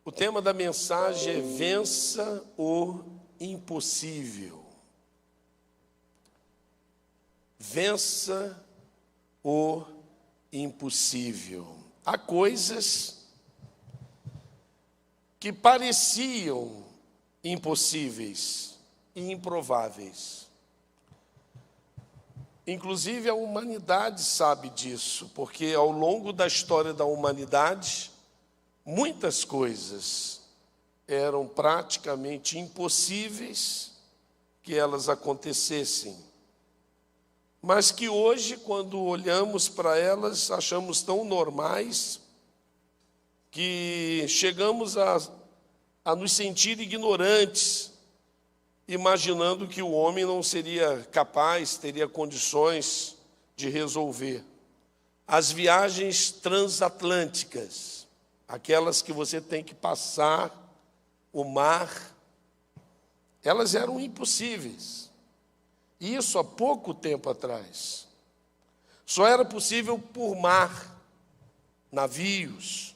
O tema da mensagem é vença o impossível. Vença o impossível. Há coisas que pareciam impossíveis e improváveis. Inclusive a humanidade sabe disso, porque ao longo da história da humanidade, muitas coisas eram praticamente impossíveis que elas acontecessem, mas que hoje, quando olhamos para elas, achamos tão normais que chegamos a nos sentir ignorantes, imaginando que o homem não seria capaz, teria condições de resolver. As viagens transatlânticas, aquelas que você tem que passar o mar, elas eram impossíveis. Isso há pouco tempo atrás. Só era possível por mar, navios,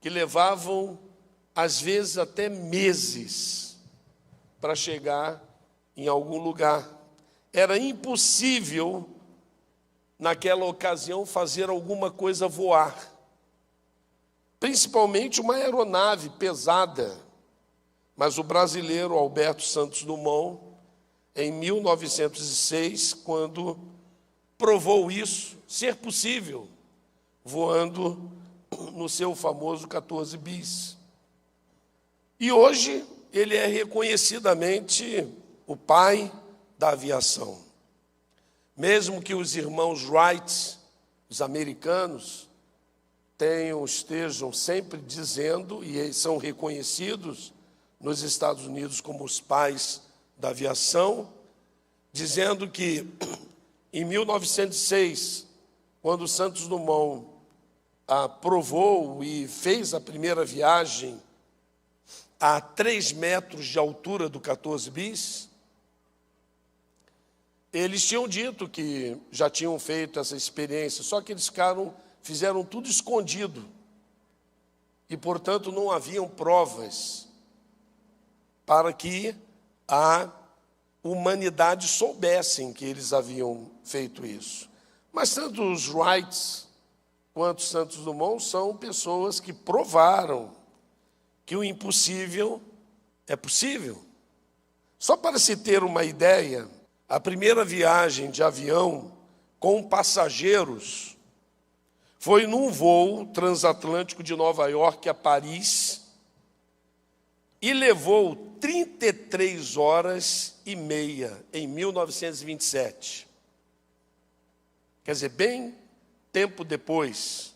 que levavam, às vezes, até meses para chegar em algum lugar. Era impossível, naquela ocasião, fazer alguma coisa voar. Principalmente uma aeronave pesada. Mas o brasileiro Alberto Santos Dumont, em 1906, quando provou isso, ser possível, voando no seu famoso 14 bis. E hoje ele é reconhecidamente o pai da aviação. Mesmo que os irmãos Wright, os americanos, estejam sempre dizendo, e eles são reconhecidos nos Estados Unidos como os pais da aviação, dizendo que em 1906, quando Santos Dumont provou e fez a primeira viagem a 3 metros de altura do 14 bis, eles tinham dito que já tinham feito essa experiência, só que eles fizeram tudo escondido e, portanto, não haviam provas para que a humanidade soubessem que eles haviam feito isso. Mas tanto os Wrights quanto Santos Dumont são pessoas que provaram que o impossível é possível. Só para se ter uma ideia, a primeira viagem de avião com passageiros foi num voo transatlântico de Nova York a Paris e levou 33 horas e meia em 1927. Quer dizer, bem tempo depois.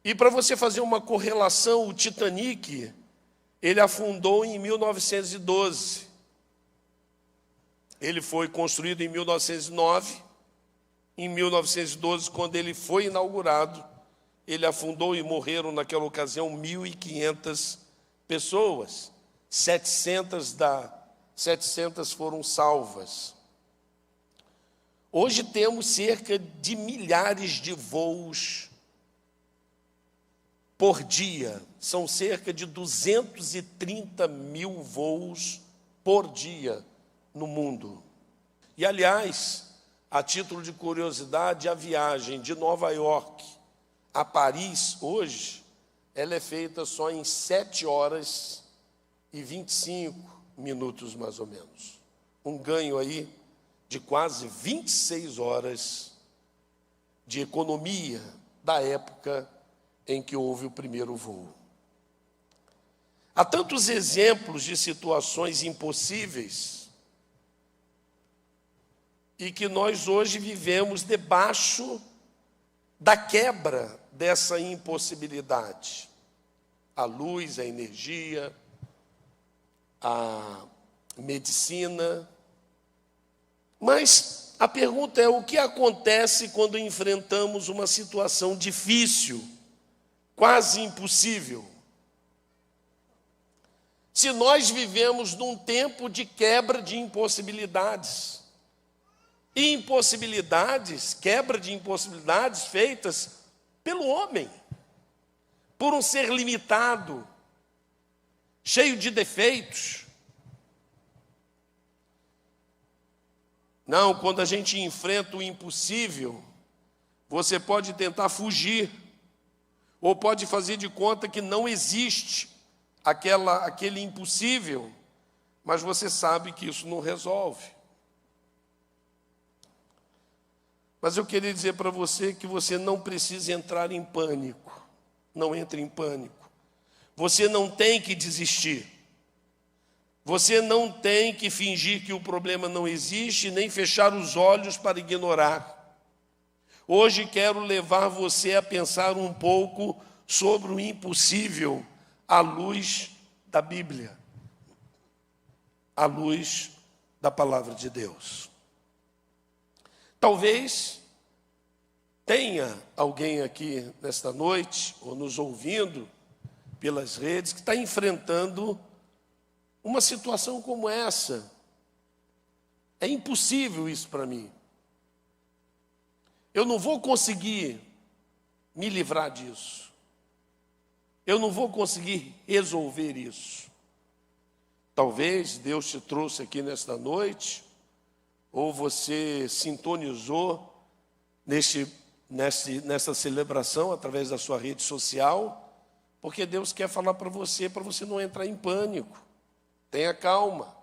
E para você fazer uma correlação, o Titanic, ele afundou em 1912. Ele foi construído em 1909. Em 1912, quando ele foi inaugurado, ele afundou e morreram naquela ocasião 1.500 pessoas. 700 foram salvas. Hoje temos cerca de milhares de voos por dia. São cerca de 230 mil voos por dia no mundo. E, aliás, a título de curiosidade, a viagem de Nova York a Paris, hoje, ela é feita só em 7 horas e 25 minutos, mais ou menos. Um ganho aí de quase 26 horas de economia da época em que houve o primeiro voo. Há tantos exemplos de situações impossíveis e que nós hoje vivemos debaixo da quebra dessa impossibilidade. A luz, a energia, a medicina. Mas a pergunta é: o que acontece quando enfrentamos uma situação difícil, quase impossível? Se nós vivemos num tempo de quebra de impossibilidades, quebra de impossibilidades feitas pelo homem, por um ser limitado, cheio de defeitos. Não, quando a gente enfrenta o impossível, você pode tentar fugir, ou pode fazer de conta que não existe aquele impossível, mas você sabe que isso não resolve. Mas eu queria dizer para você que você não precisa entrar em pânico. Não entre em pânico. Você não tem que desistir. Você não tem que fingir que o problema não existe, nem fechar os olhos para ignorar. Hoje quero levar você a pensar um pouco sobre o impossível à luz da Bíblia, à luz da palavra de Deus. Talvez tenha alguém aqui nesta noite, ou nos ouvindo pelas redes, que está enfrentando uma situação como essa. É impossível isso para mim. Eu não vou conseguir me livrar disso. Eu não vou conseguir resolver isso. Talvez Deus te trouxe aqui nesta noite, ou você sintonizou nessa celebração através da sua rede social, porque Deus quer falar para você não entrar em pânico. Tenha calma.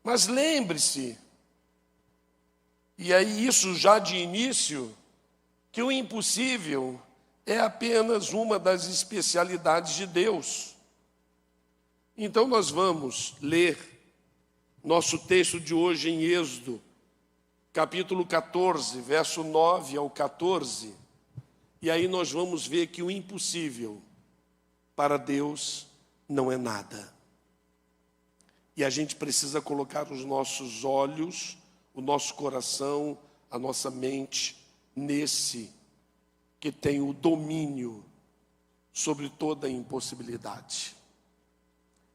Mas lembre-se, e aí isso já de início, que o impossível é apenas uma das especialidades de Deus. Então nós vamos ler nosso texto de hoje em Êxodo, capítulo 14, verso 9 ao 14. E aí nós vamos ver que o impossível para Deus não é nada. E a gente precisa colocar os nossos olhos, o nosso coração, a nossa mente nesse que tem o domínio sobre toda a impossibilidade.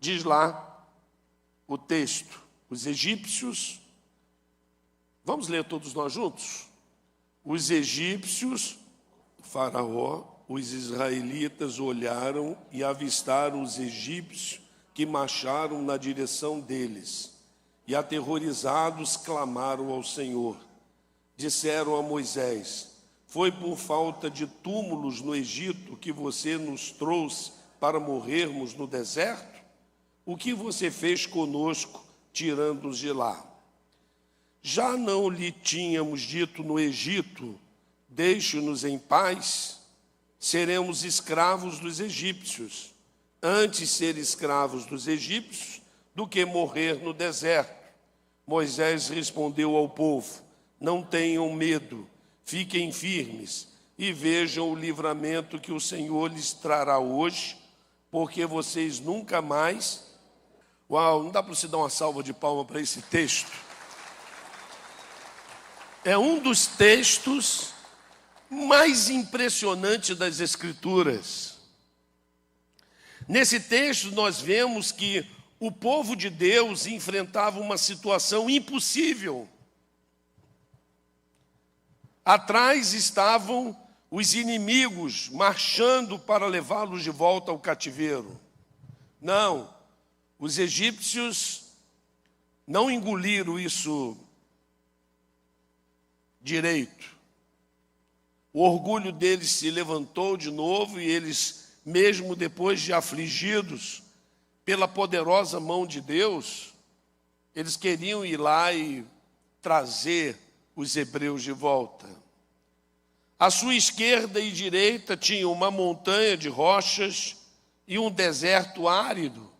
Diz lá o texto, os egípcios, vamos ler todos nós juntos? Os egípcios, Faraó, os israelitas olharam e avistaram os egípcios que marcharam na direção deles, e aterrorizados clamaram ao Senhor. Disseram a Moisés: foi por falta de túmulos no Egito que você nos trouxe para morrermos no deserto? O que você fez conosco, tirando-nos de lá? Já não lhe tínhamos dito no Egito: deixe-nos em paz, seremos escravos dos egípcios. Antes ser escravos dos egípcios do que morrer no deserto. Moisés respondeu ao povo: não tenham medo, fiquem firmes e vejam o livramento que o Senhor lhes trará hoje, porque vocês nunca mais... Uau, não dá para você dar uma salva de palmas para esse texto? É um dos textos mais impressionantes das Escrituras. Nesse texto nós vemos que o povo de Deus enfrentava uma situação impossível. Atrás estavam os inimigos marchando para levá-los de volta ao cativeiro. Não, os egípcios não engoliram isso direito. O orgulho deles se levantou de novo e eles, mesmo depois de afligidos pela poderosa mão de Deus, eles queriam ir lá e trazer os hebreus de volta. À sua esquerda e direita tinha uma montanha de rochas e um deserto árido.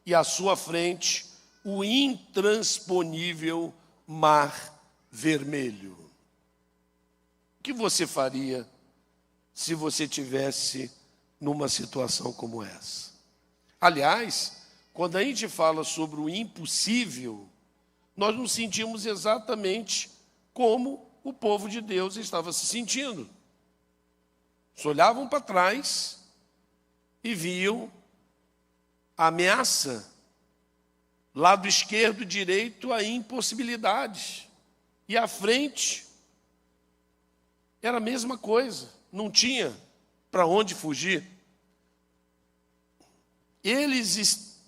E à sua frente, o intransponível Mar Vermelho. O que você faria se você tivesse numa situação como essa? Aliás, quando a gente fala sobre o impossível, nós nos sentimos exatamente como o povo de Deus estava se sentindo. Eles olhavam para trás e viam a ameaça, lado esquerdo e direito, a impossibilidade. E à frente, Era a mesma coisa, não tinha para onde fugir. Eles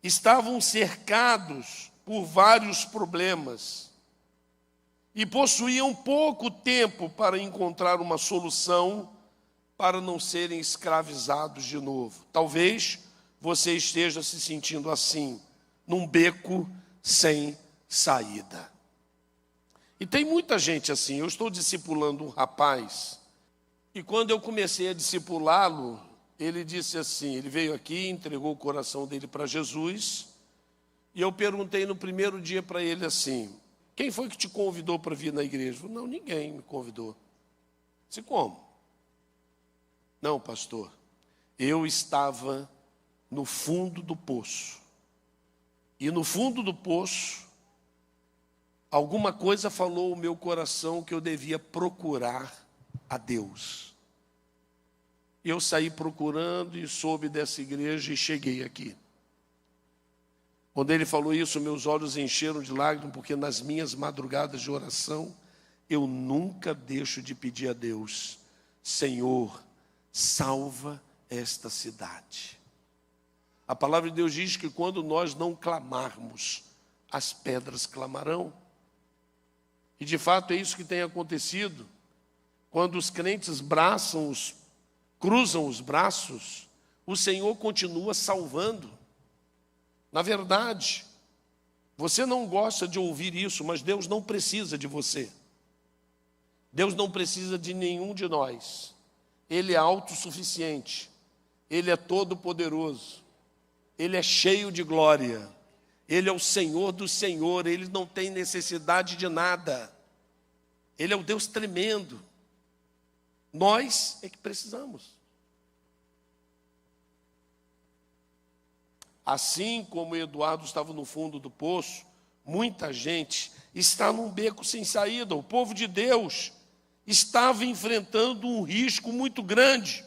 estavam cercados por vários problemas e possuíam pouco tempo para encontrar uma solução para não serem escravizados de novo. Talvez você esteja se sentindo assim, num beco sem saída. E tem muita gente assim. Eu estou discipulando um rapaz, e quando eu comecei a discipulá-lo, ele disse assim, ele veio aqui, entregou o coração dele para Jesus, e eu perguntei no primeiro dia para ele assim, quem foi que te convidou para vir na igreja? Ele falou, não, ninguém me convidou. Disse, como? Não, pastor, eu estava no fundo do poço, e no fundo do poço, alguma coisa falou ao meu coração que eu devia procurar a Deus. Eu saí procurando e soube dessa igreja e cheguei aqui. Quando ele falou isso, meus olhos encheram de lágrimas, porque nas minhas madrugadas de oração, eu nunca deixo de pedir a Deus, Senhor, salva esta cidade. A palavra de Deus diz que quando nós não clamarmos, as pedras clamarão. E de fato é isso que tem acontecido. Quando os crentes cruzam os braços, o Senhor continua salvando. Na verdade, você não gosta de ouvir isso, mas Deus não precisa de você. Deus não precisa de nenhum de nós. Ele é autossuficiente. Ele é todo-poderoso. Ele é cheio de glória. Ele é o Senhor do Senhor. Ele não tem necessidade de nada. Ele é o Deus tremendo. Nós é que precisamos. Assim como Eduardo estava no fundo do poço, muita gente está num beco sem saída. O povo de Deus estava enfrentando um risco muito grande.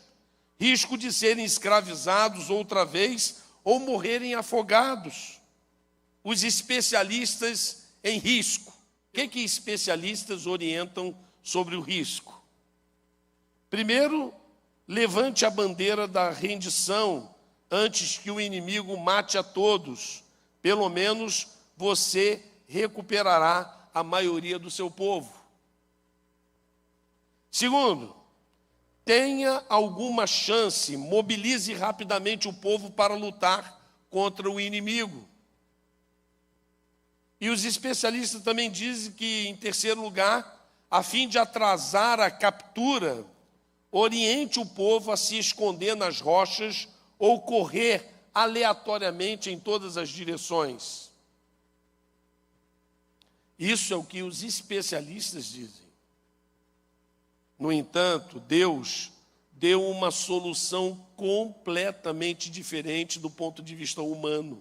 Risco de serem escravizados outra vez ou morrerem afogados. Os especialistas em risco. O que especialistas orientam sobre o risco? Primeiro, levante a bandeira da rendição antes que o inimigo mate a todos. Pelo menos você recuperará a maioria do seu povo. Segundo, tenha alguma chance, mobilize rapidamente o povo para lutar contra o inimigo. E os especialistas também dizem que, em terceiro lugar, a fim de atrasar a captura, oriente o povo a se esconder nas rochas ou correr aleatoriamente em todas as direções. Isso é o que os especialistas dizem. No entanto, Deus deu uma solução completamente diferente do ponto de vista humano.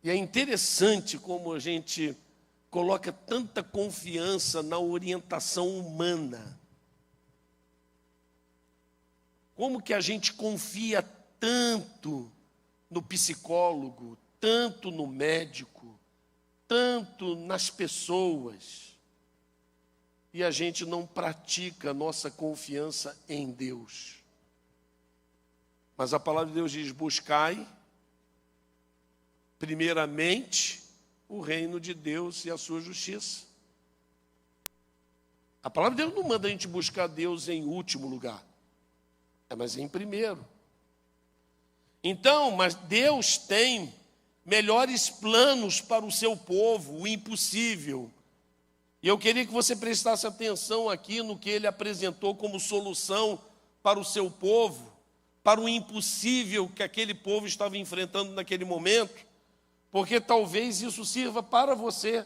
E é interessante como a gente coloca tanta confiança na orientação humana. Como que a gente confia tanto no psicólogo, tanto no médico, tanto nas pessoas, e a gente não pratica a nossa confiança em Deus. Mas a palavra de Deus diz, buscai primeiramente o reino de Deus e a sua justiça. A palavra de Deus não manda a gente buscar Deus em último lugar, mas em primeiro. Então, mas Deus tem melhores planos para o seu povo, o impossível. E eu queria que você prestasse atenção aqui no que ele apresentou como solução para o seu povo, para o impossível que aquele povo estava enfrentando naquele momento, porque talvez isso sirva para você.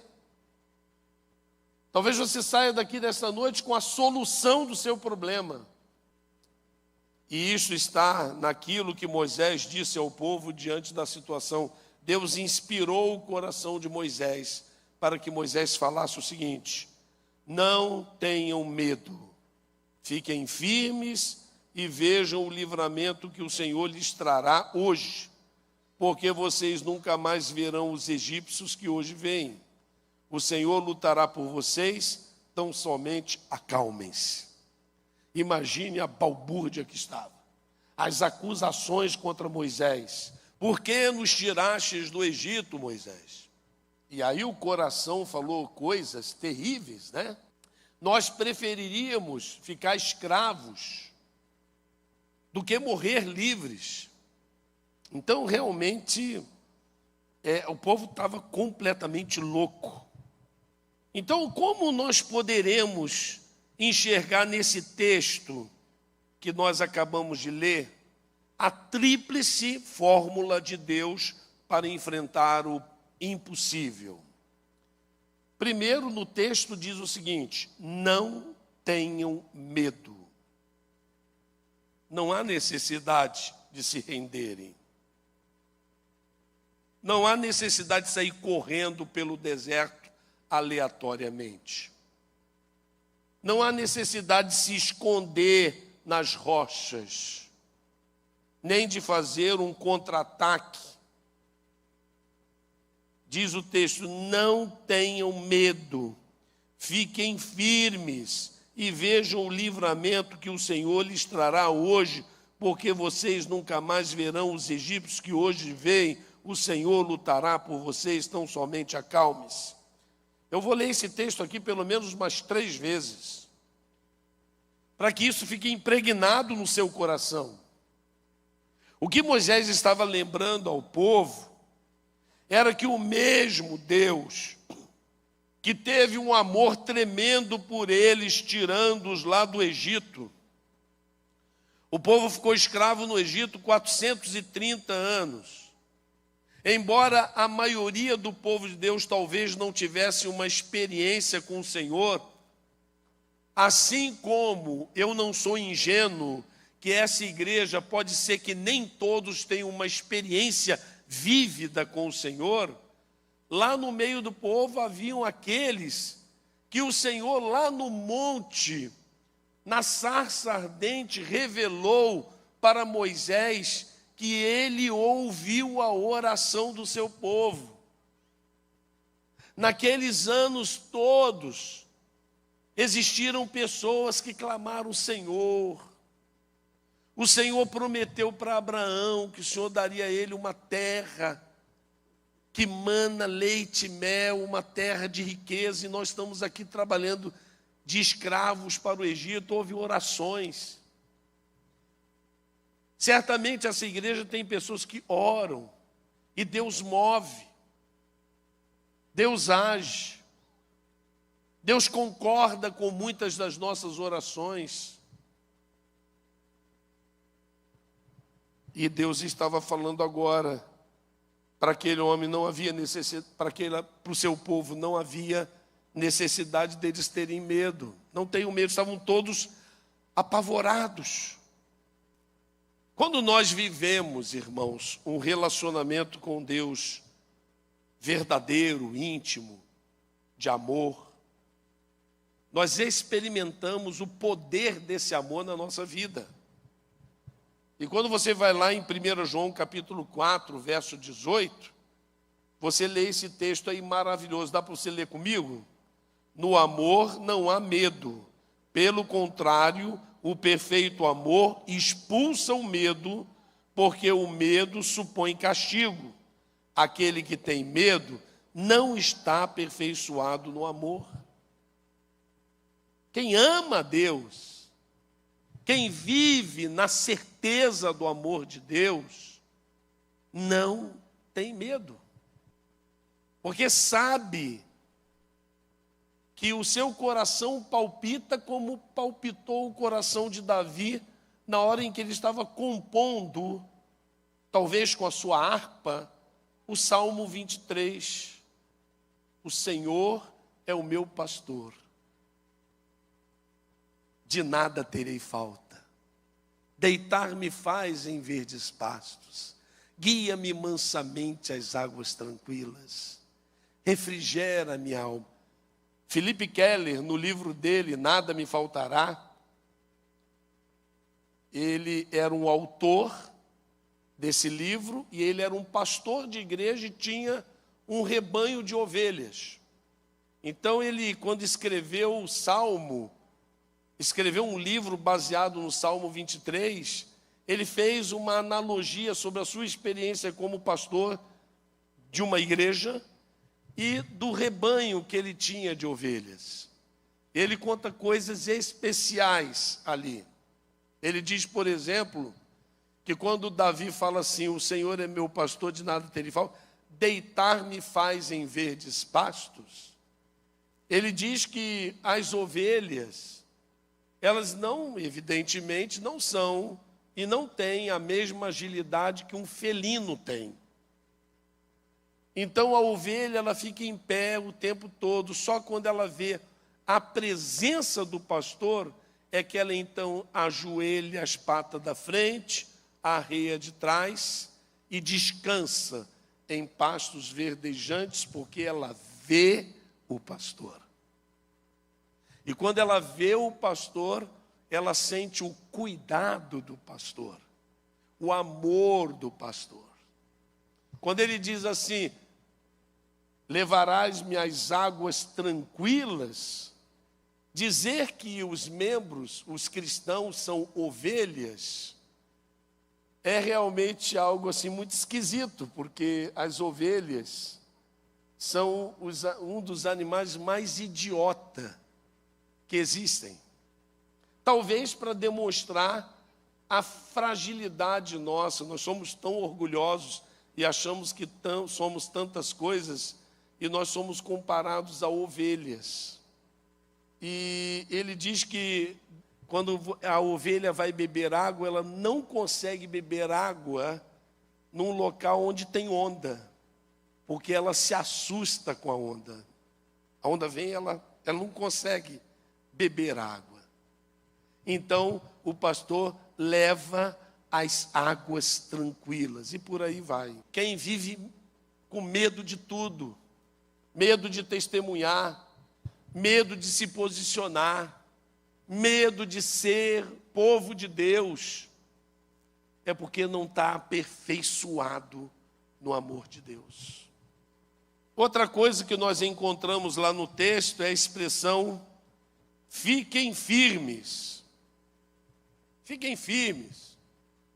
Talvez você saia daqui desta noite com a solução do seu problema. E isso está naquilo que Moisés disse ao povo diante da situação. Deus inspirou o coração de Moisés para que Moisés falasse o seguinte: não tenham medo, fiquem firmes e vejam o livramento que o Senhor lhes trará hoje, porque vocês nunca mais verão os egípcios que hoje vêm. O Senhor lutará por vocês, tão somente acalmem-se. Imagine a balbúrdia que estava. As acusações contra Moisés. Por que nos tirastes do Egito, Moisés? E aí o coração falou coisas terríveis, né? Nós preferiríamos ficar escravos do que morrer livres. Então, realmente, o povo estava completamente louco. Então, como nós poderemos enxergar nesse texto que nós acabamos de ler a tríplice fórmula de Deus para enfrentar o impossível? Primeiro, no texto diz o seguinte: não tenham medo. Não há necessidade de se renderem. Não há necessidade de sair correndo pelo deserto aleatoriamente. Não há necessidade de se esconder nas rochas, nem de fazer um contra-ataque. Diz o texto: não tenham medo, fiquem firmes e vejam o livramento que o Senhor lhes trará hoje, porque vocês nunca mais verão os egípcios que hoje veem. O Senhor lutará por vocês, tão somente acalme-se. Eu vou ler esse texto aqui pelo menos umas 3 vezes, para que isso fique impregnado no seu coração. O que Moisés estava lembrando ao povo era que o mesmo Deus que teve um amor tremendo por eles, tirando-os lá do Egito. O povo ficou escravo no Egito 430 anos. Embora a maioria do povo de Deus talvez não tivesse uma experiência com o Senhor, assim como eu não sou ingênuo, que essa igreja pode ser que nem todos tenham uma experiência vívida com o Senhor, lá no meio do povo haviam aqueles que o Senhor lá no monte, na sarça ardente, revelou para Moisés que ele ouviu a oração do seu povo. Naqueles anos todos, existiram pessoas que clamaram: Senhor. O Senhor prometeu para Abraão que o Senhor daria a ele uma terra que mana leite e mel, uma terra de riqueza, e nós estamos aqui trabalhando de escravos para o Egito. Houve orações. Certamente essa igreja tem pessoas que oram, e Deus move, Deus age, Deus concorda com muitas das nossas orações. E Deus estava falando agora, para aquele homem não havia necessidade, para o seu povo não havia necessidade deles terem medo. Não tenham medo, estavam todos apavorados. Quando nós vivemos, irmãos, um relacionamento com Deus verdadeiro, íntimo, de amor, nós experimentamos o poder desse amor na nossa vida. E quando você vai lá em 1 João capítulo 4, verso 18, você lê esse texto aí maravilhoso. Dá para você ler comigo? No amor não há medo. Pelo contrário, o perfeito amor expulsa o medo, porque o medo supõe castigo. Aquele que tem medo não está aperfeiçoado no amor. Quem ama a Deus, quem vive na certeza do amor de Deus, não tem medo. Porque sabe que o seu coração palpita como palpitou o coração de Davi na hora em que ele estava compondo, talvez com a sua harpa, o Salmo 23. O Senhor é o meu pastor, de nada terei falta. Deitar-me faz em verdes pastos, guia-me mansamente às águas tranquilas, refrigera minha alma. Felipe Keller, no livro dele, Nada Me Faltará, ele era um autor desse livro e ele era um pastor de igreja e tinha um rebanho de ovelhas. Então ele, quando escreveu o Salmo, escreveu um livro baseado no Salmo 23, ele fez uma analogia sobre a sua experiência como pastor de uma igreja e do rebanho que ele tinha de ovelhas. Ele conta coisas especiais ali. Ele diz, por exemplo, que quando Davi fala assim, o Senhor é meu pastor, de nada terei falta, deitar-me faz em verdes pastos. Ele diz que as ovelhas, elas não, evidentemente, não são e não têm a mesma agilidade que um felino tem. Então a ovelha, ela fica em pé o tempo todo, só quando ela vê a presença do pastor, é que ela então ajoelha as patas da frente, arreia de trás e descansa em pastos verdejantes, porque ela vê o pastor. E quando ela vê o pastor, ela sente o cuidado do pastor, o amor do pastor. Quando ele diz assim, levarás-me às águas tranquilas, dizer que os membros, os cristãos, são ovelhas, é realmente algo assim muito esquisito, porque as ovelhas são um dos animais mais idiota que existem. Talvez para demonstrar a fragilidade nossa. Nós somos tão orgulhosos e achamos que somos tantas coisas e nós somos comparados a ovelhas. E ele diz que quando a ovelha vai beber água, ela não consegue beber água num local onde tem onda, porque ela se assusta com a onda. A onda vem, ela não consegue beber água. Então, o pastor leva as águas tranquilas, e por aí vai. Quem vive com medo de tudo, medo de testemunhar, medo de se posicionar, medo de ser povo de Deus, é porque não está aperfeiçoado no amor de Deus. Outra coisa que nós encontramos lá no texto é a expressão fiquem firmes. Fiquem firmes.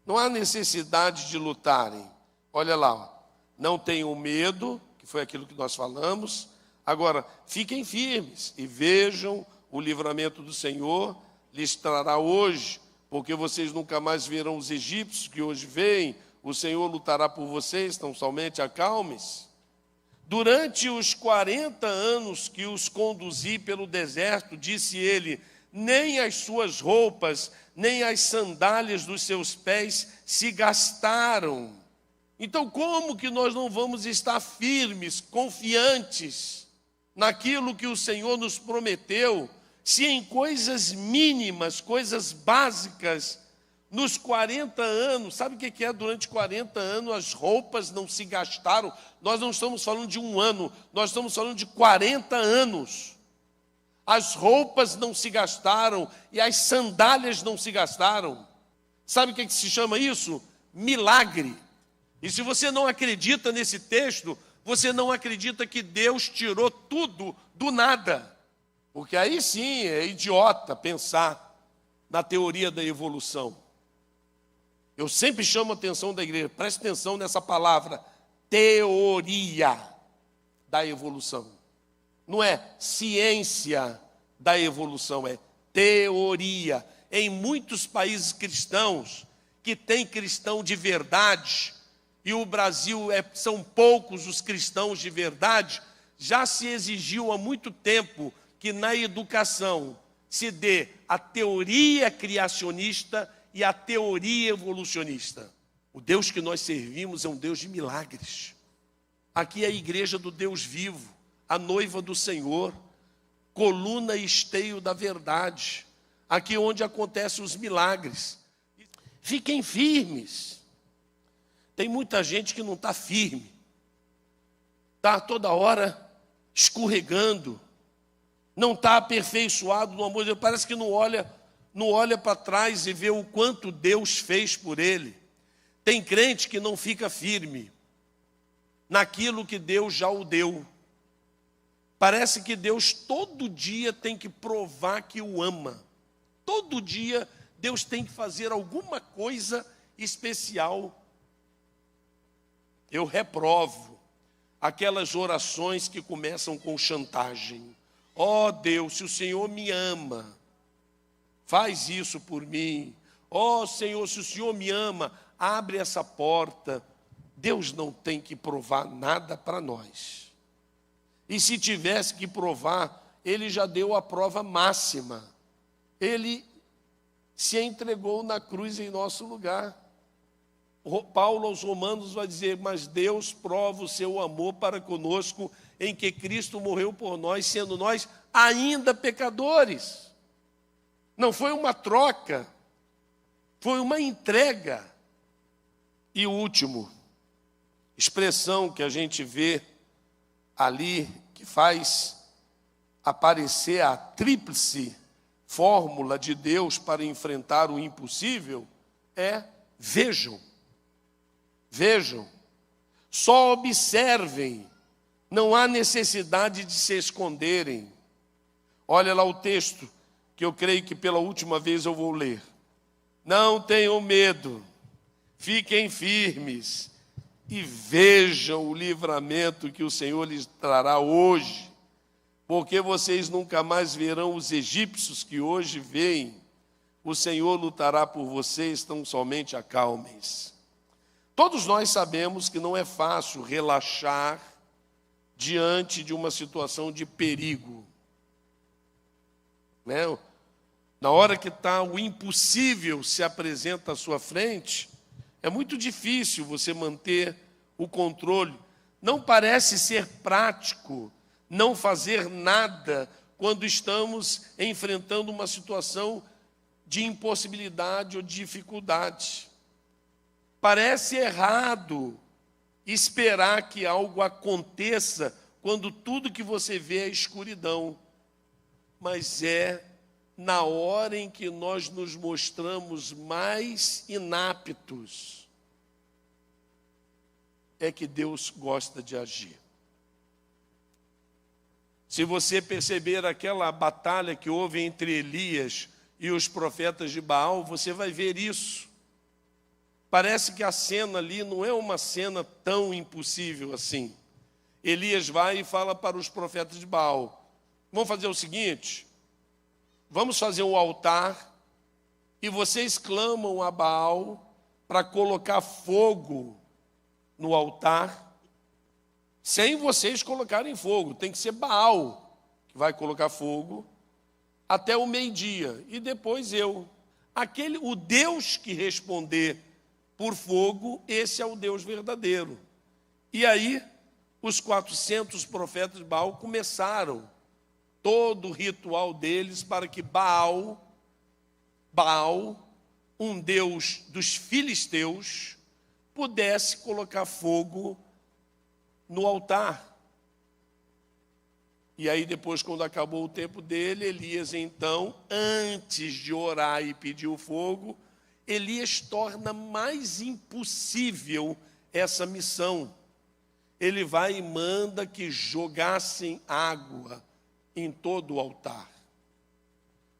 Não há necessidade de lutarem. Olha lá, ó. Não tenham medo, que foi aquilo que nós falamos. Agora, fiquem firmes e vejam o livramento do Senhor lhes trará hoje, porque vocês nunca mais verão os egípcios que hoje veem. O Senhor lutará por vocês, tão somente acalme-se. Durante os 40 anos que os conduzi pelo deserto, disse ele, nem as suas roupas, nem as sandálias dos seus pés se gastaram. Então, como que nós não vamos estar firmes, confiantes naquilo que o Senhor nos prometeu, se em coisas mínimas, coisas básicas, nos 40 anos, sabe o que é? Durante 40 anos as roupas não se gastaram. Nós não estamos falando de um ano, nós estamos falando de 40 anos. As roupas não se gastaram e as sandálias não se gastaram. Sabe o que se chama isso? Milagre. E se você não acredita nesse texto, você não acredita que Deus tirou tudo do nada. Porque aí sim é idiota pensar na teoria da evolução. Eu sempre chamo a atenção da igreja, preste atenção nessa palavra, teoria da evolução. Não é ciência da evolução, é teoria. Em muitos países cristãos, que tem cristão de verdade, e o Brasil são poucos os cristãos de verdade, já se exigiu há muito tempo que na educação se dê a teoria criacionista e a teoria evolucionista. O Deus que nós servimos é um Deus de milagres. Aqui é a igreja do Deus vivo, a noiva do Senhor, coluna e esteio da verdade. Aqui é onde acontecem os milagres. Fiquem firmes. Tem muita gente que não está firme. Está toda hora escorregando. Não está aperfeiçoado no amor de Deus. Parece que não olha para trás e vê o quanto Deus fez por ele. Tem crente que não fica firme naquilo que Deus já o deu. Parece que Deus todo dia tem que provar que o ama. Todo dia Deus tem que fazer alguma coisa especial. Eu reprovo aquelas orações que começam com chantagem. Ó Deus, se o Senhor me ama, faz isso por mim. Ó Senhor, se o Senhor me ama, abre essa porta. Deus não tem que provar nada para nós. E se tivesse que provar, Ele já deu a prova máxima. Ele se entregou na cruz em nosso lugar. Paulo aos Romanos vai dizer, mas Deus prova o seu amor para conosco, em que Cristo morreu por nós, sendo nós ainda pecadores. Não foi uma troca, foi uma entrega. E o último, expressão que a gente vê ali, que faz aparecer a tríplice fórmula de Deus para enfrentar o impossível, é vejam. Vejam, só observem, não há necessidade de se esconderem. Olha lá o texto, que eu creio que pela última vez eu vou ler. Não tenham medo, fiquem firmes e vejam o livramento que o Senhor lhes trará hoje, porque vocês nunca mais verão os egípcios que hoje veem. O Senhor lutará por vocês, tão somente acalmem-se. Todos nós sabemos que não é fácil relaxar diante de uma situação de perigo. Né? Na hora que o impossível se apresenta à sua frente, é muito difícil você manter o controle. Não parece ser prático não fazer nada quando estamos enfrentando uma situação de impossibilidade ou de dificuldade. Parece errado esperar que algo aconteça quando tudo que você vê é escuridão. Mas é na hora em que nós nos mostramos mais inaptos, é que Deus gosta de agir. Se você perceber aquela batalha que houve entre Elias e os profetas de Baal, você vai ver isso. Parece que a cena ali não é uma cena tão impossível assim. Elias vai e fala para os profetas de Baal, vamos fazer o seguinte, vamos fazer um altar e vocês clamam a Baal para colocar fogo no altar, sem vocês colocarem fogo, tem que ser Baal que vai colocar fogo até o meio-dia, e depois eu. O Deus que responder por fogo, esse é o Deus verdadeiro. E aí, os 400 profetas de Baal começaram todo o ritual deles para que Baal, um deus dos filisteus, pudesse colocar fogo no altar. E aí depois, quando acabou o tempo dele, Elias então, antes de orar e pedir o fogo, Elias torna mais impossível essa missão. Ele vai e manda que jogassem água em todo o altar.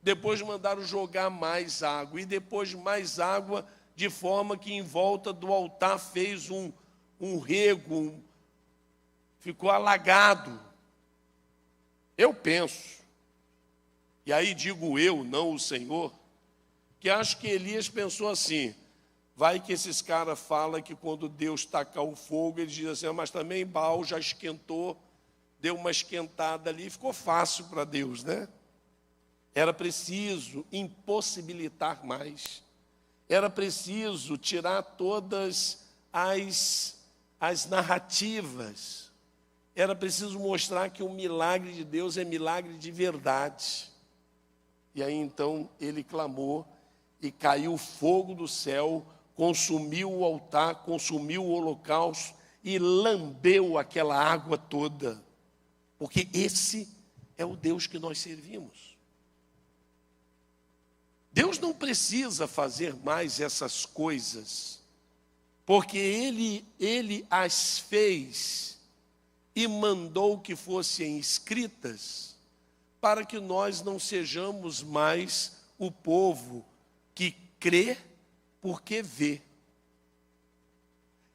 Depois mandaram jogar mais água, e depois mais água, de forma que em volta do altar fez um rego, ficou alagado. Eu penso, e aí digo eu, não o Senhor, que acho que Elias pensou assim, vai que esses caras falam que quando Deus tacar o fogo, ele diz assim, mas também Baal já esquentou, deu uma esquentada ali, ficou fácil para Deus, né? Era preciso impossibilitar mais. Era preciso tirar todas as narrativas. Era preciso mostrar que o milagre de Deus é milagre de verdade. E aí então ele clamou e caiu fogo do céu, consumiu o altar, consumiu o holocausto e lambeu aquela água toda. Porque esse é o Deus que nós servimos. Deus não precisa fazer mais essas coisas, porque Ele as fez e mandou que fossem escritas, para que nós não sejamos mais o povo que crê porque vê.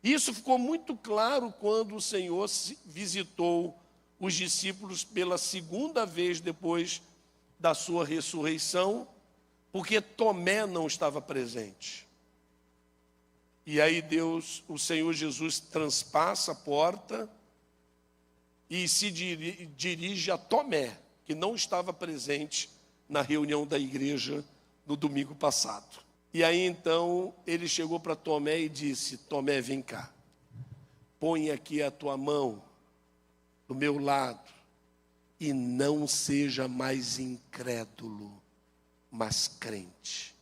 Isso ficou muito claro quando o Senhor visitou os discípulos pela segunda vez depois da sua ressurreição, porque Tomé não estava presente. E aí o Senhor Jesus transpassa a porta e se dirige a Tomé, que não estava presente na reunião da igreja no domingo passado. E aí então ele chegou para Tomé e disse: Tomé, vem cá, põe aqui a tua mão do meu lado e não seja mais incrédulo, mas crente.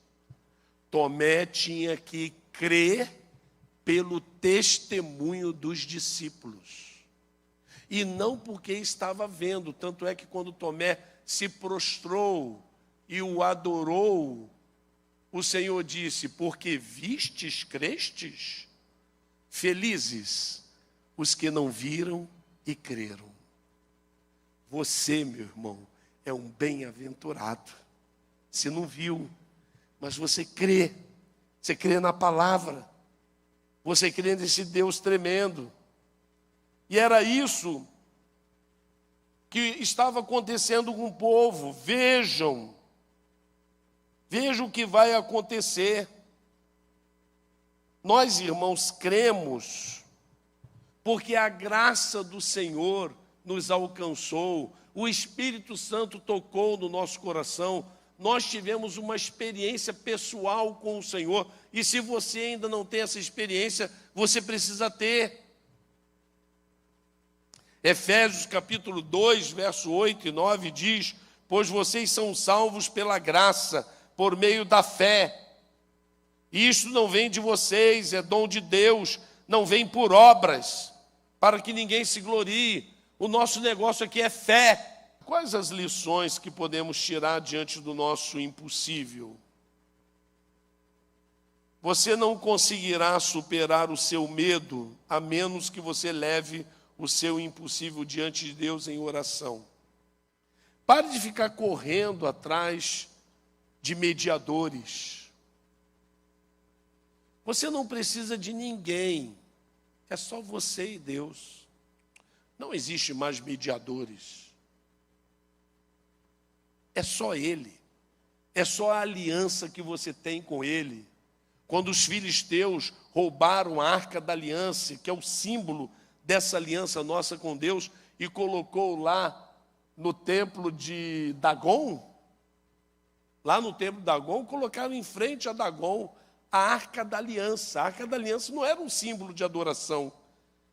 Tomé tinha que crer pelo testemunho dos discípulos e não porque estava vendo. Tanto é que quando Tomé se prostrou e o adorou, o Senhor disse: porque vistes, crestes? Felizes os que não viram e creram. Você, meu irmão, é um bem-aventurado. Você não viu, mas você crê. Você crê na palavra. Você crê nesse Deus tremendo. E era isso que estava acontecendo com o povo. Vejam o que vai acontecer. Nós, irmãos, cremos, porque a graça do Senhor nos alcançou, o Espírito Santo tocou no nosso coração, nós tivemos uma experiência pessoal com o Senhor, e se você ainda não tem essa experiência, você precisa ter. Efésios capítulo 2, verso 8 e 9 diz: pois vocês são salvos pela graça, por meio da fé. Isso não vem de vocês, é dom de Deus, não vem por obras, para que ninguém se glorie. O nosso negócio aqui é fé. Quais as lições que podemos tirar diante do nosso impossível? Você não conseguirá superar o seu medo, a menos que você leve o seu impossível diante de Deus em oração. Pare de ficar correndo atrás de mediadores. Você não precisa de ninguém, é só você e Deus. Não existe mais mediadores. É só Ele. É só a aliança que você tem com Ele. Quando os filisteus roubaram a arca da aliança, que é o símbolo dessa aliança nossa com Deus, e colocou lá no templo de Dagon, lá no templo de Dagon, colocaram em frente a Dagon a arca da aliança. A arca da aliança não era um símbolo de adoração,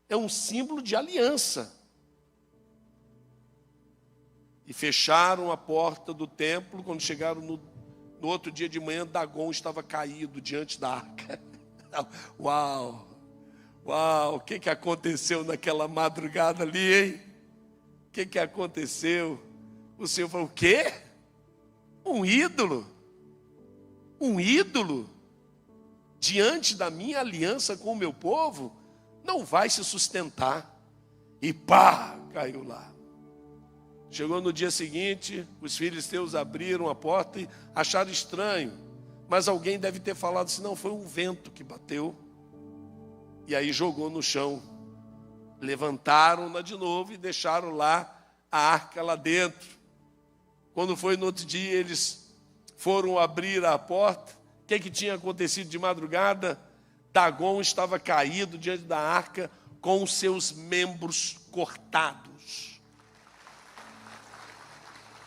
é um símbolo de aliança. E fecharam a porta do templo. Quando chegaram no outro dia de manhã, Dagon estava caído diante da arca. Uau! Uau! O que aconteceu naquela madrugada ali, hein? O que aconteceu? O Senhor falou: o quê? Um ídolo? Um ídolo? Diante da minha aliança com o meu povo? Não vai se sustentar. E pá, caiu lá. Chegou no dia seguinte, os filisteus abriram a porta e acharam estranho. Mas alguém deve ter falado assim: não, foi um vento que bateu. E aí jogou no chão. Levantaram-na de novo e deixaram lá a arca lá dentro. Quando foi no outro dia, eles foram abrir a porta. O que tinha acontecido de madrugada? Dagon estava caído diante da arca com os seus membros cortados.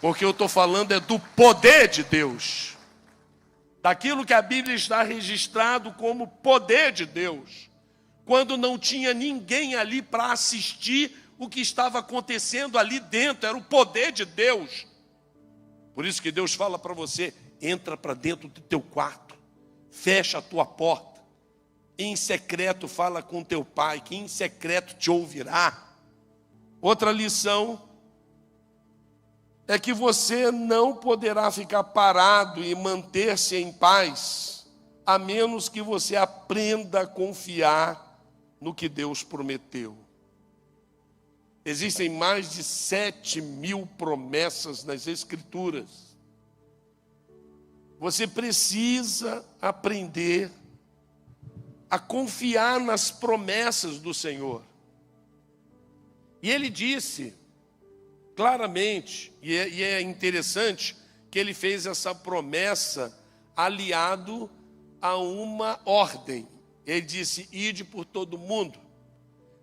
Porque eu estou falando é do poder de Deus. Daquilo que a Bíblia está registrado como poder de Deus. Quando não tinha ninguém ali para assistir o que estava acontecendo ali dentro. Era o poder de Deus. Por isso que Deus fala para você: entra para dentro do teu quarto. Fecha a tua porta. Em secreto fala com teu pai, que em secreto te ouvirá. Outra lição é que você não poderá ficar parado e manter-se em paz, a menos que você aprenda a confiar no que Deus prometeu. Existem mais de 7.000 promessas nas Escrituras. Você precisa aprender a confiar nas promessas do Senhor. E ele disse claramente, e é interessante que ele fez essa promessa aliado a uma ordem. Ele disse: ide por todo mundo,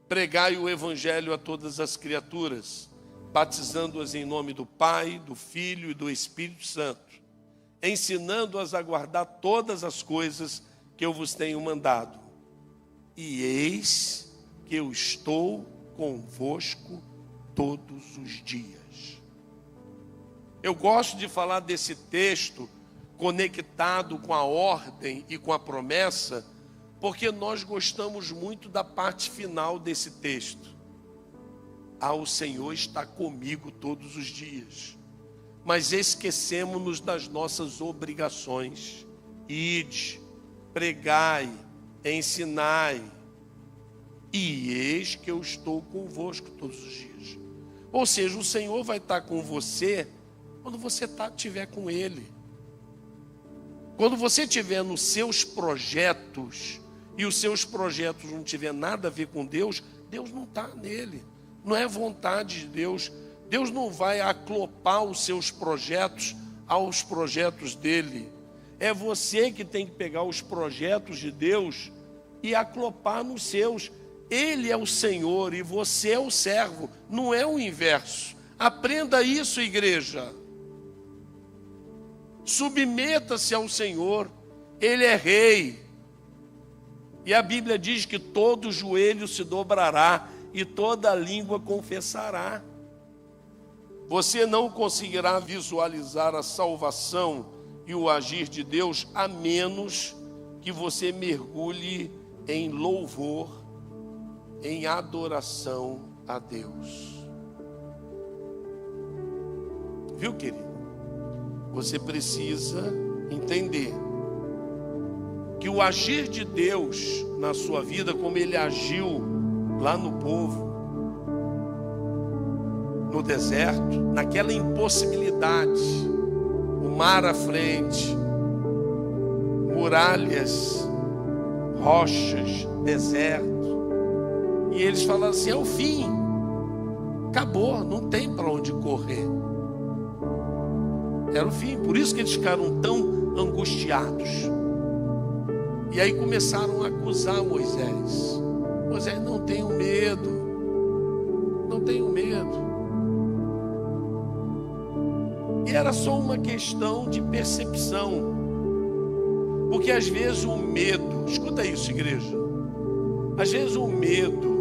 pregai o evangelho a todas as criaturas, batizando-as em nome do Pai, do Filho e do Espírito Santo, ensinando-as a guardar todas as coisas que eu vos tenho mandado. E eis que eu estou convosco todos os dias. Eu gosto de falar desse texto conectado com a ordem e com a promessa, porque nós gostamos muito da parte final desse texto. O Senhor está comigo todos os dias. Mas esquecemos-nos das nossas obrigações. Ide, pregai, ensinai, e eis que eu estou convosco todos os dias. Ou seja, o Senhor vai estar com você quando você estiver com Ele. Quando você estiver nos seus projetos, e os seus projetos não tiver nada a ver com Deus, Deus não está nele. Não é vontade de Deus. Deus não vai acoplar os seus projetos aos projetos dele. É você que tem que pegar os projetos de Deus e acoplar nos seus. Ele é o Senhor e você é o servo, não é o inverso. Aprenda isso, igreja. Submeta-se ao Senhor, Ele é Rei. E a Bíblia diz que todo joelho se dobrará e toda língua confessará. Você não conseguirá visualizar a salvação e o agir de Deus a menos que você mergulhe em louvor, em adoração a Deus. Viu, querido? Você precisa entender que o agir de Deus na sua vida, como Ele agiu lá no povo, no deserto, naquela impossibilidade, o mar à frente, muralhas, rochas, deserto, e eles falaram assim: é o fim, acabou, não tem para onde correr. Era o fim, por isso que eles ficaram tão angustiados. E aí começaram a acusar Moisés. Moisés, não tenho medo, não tenho medo. E era só uma questão de percepção. Porque às vezes o medo, escuta isso, igreja, às vezes o medo,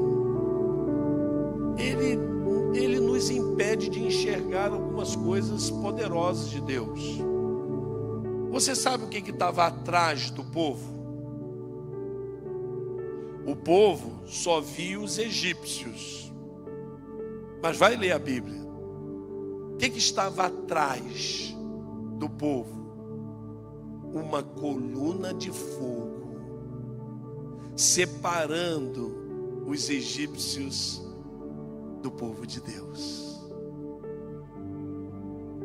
ele nos impede de enxergar algumas coisas poderosas de Deus. Você sabe o que estava atrás do povo? O povo só via os egípcios. Mas vai ler a Bíblia. O que estava atrás do povo? Uma coluna de fogo, separando os egípcios do povo de Deus.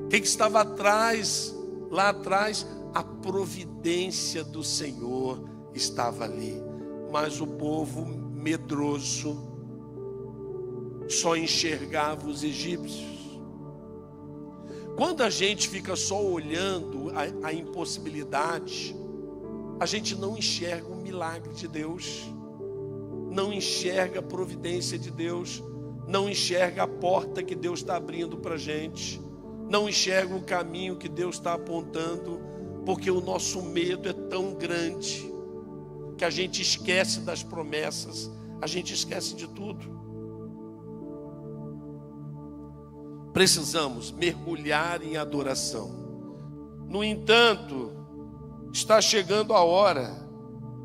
O que estava atrás? Lá atrás, a providência do Senhor estava ali. Mas o povo medroso só enxergava os egípcios. Quando a gente fica só olhando a impossibilidade, a gente não enxerga o milagre de Deus, não enxerga a providência de Deus, não enxerga a porta que Deus está abrindo para a gente, não enxerga o caminho que Deus está apontando, porque o nosso medo é tão grande que a gente esquece das promessas, a gente esquece de tudo. Precisamos mergulhar em adoração. No entanto, está chegando a hora,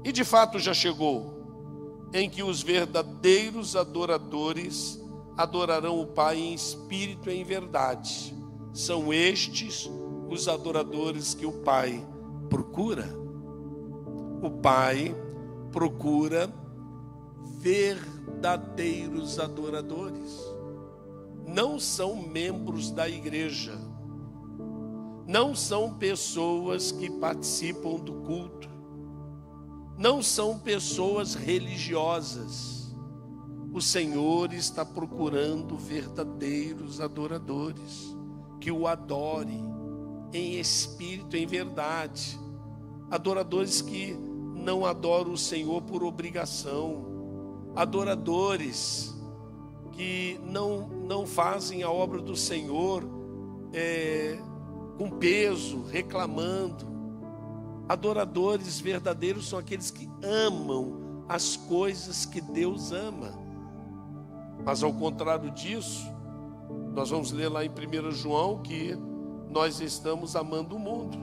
e de fato já chegou, em que os verdadeiros adoradores adorarão o Pai em espírito e em verdade. São estes os adoradores que o Pai procura. O Pai procura verdadeiros adoradores. não são membros da igreja, não são pessoas que participam do culto, não são pessoas religiosas. O Senhor está procurando verdadeiros adoradores, que o adorem em espírito, em verdade. Adoradores que não adoram o Senhor por obrigação, adoradores que não fazem a obra do Senhor com peso, reclamando. Adoradores verdadeiros são aqueles que amam as coisas que Deus ama. Mas ao contrário disso, nós vamos ler lá em 1 João que nós estamos amando o mundo,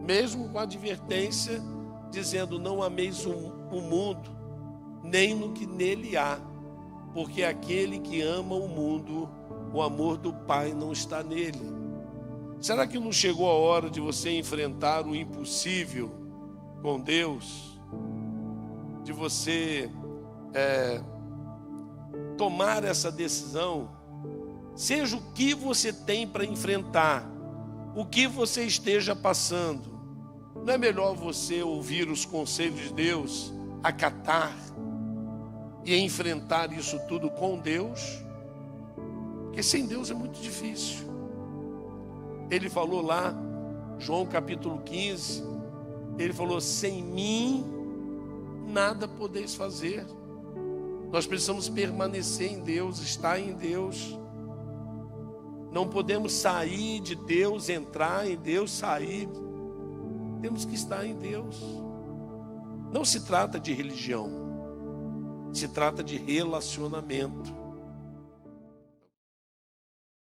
mesmo com a advertência dizendo: não ameis o mundo, nem no que nele há, porque aquele que ama o mundo, o amor do Pai não está nele. Será que não chegou a hora de você enfrentar o impossível com Deus? De você tomar essa decisão? Seja o que você tem para enfrentar, o que você esteja passando, não é melhor você ouvir os conselhos de Deus, acatar e enfrentar isso tudo com Deus? Porque sem Deus é muito difícil. Ele falou lá, João capítulo 15, ele falou: sem mim nada podeis fazer. Nós precisamos permanecer em Deus, estar em Deus. Não podemos sair de Deus, entrar em Deus, sair. Temos que estar em Deus. Não se trata de religião, se trata de relacionamento.